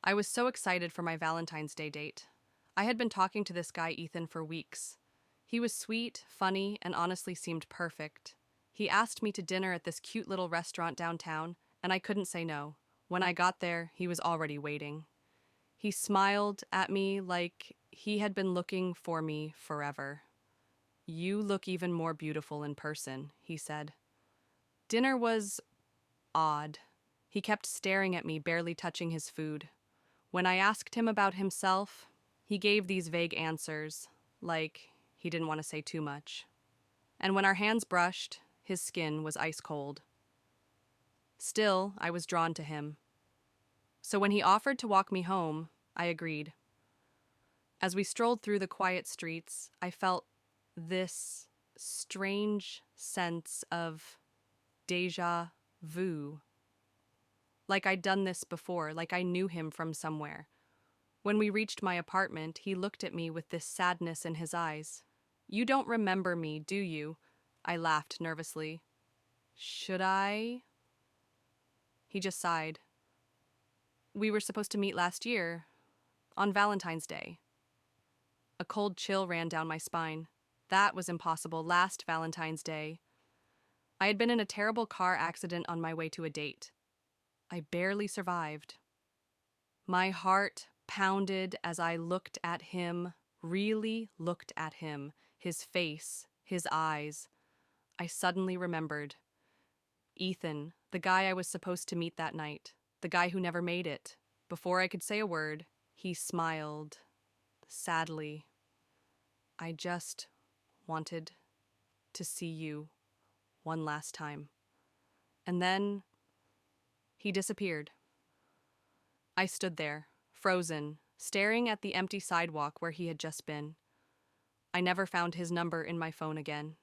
I was so excited for my Valentine's Day date. I had been talking to this guy, Ethan, for weeks. He was sweet, funny, and honestly seemed perfect. He asked me to dinner at this cute little restaurant downtown, and I couldn't say no. When I got there, he was already waiting. He smiled at me like he had been looking for me forever. "You look even more beautiful in person," he said. Dinner was odd. He kept staring at me, barely touching his food. When I asked him about himself, he gave these vague answers, like he didn't want to say too much. And when our hands brushed, his skin was ice cold. Still, I was drawn to him. So when he offered to walk me home, I agreed. As we strolled through the quiet streets, I felt this strange sense of deja vu. Like I'd done this before, like I knew him from somewhere. When we reached my apartment, he looked at me with this sadness in his eyes. "You don't remember me, do you?" I laughed nervously. "Should I?" He just sighed. "We were supposed to meet last year, on Valentine's Day." A cold chill ran down my spine. That was impossible. Last Valentine's Day. I had been in a terrible car accident on my way to a date. I barely survived. My heart pounded as I looked at him, really looked at him, his face, his eyes. I suddenly remembered. Ethan, the guy I was supposed to meet that night, the guy who never made it. Before I could say a word, he smiled, sadly. "I just wanted to see you one last time." And then he disappeared. I stood there, frozen, staring at the empty sidewalk where he had just been. I never found his number in my phone again.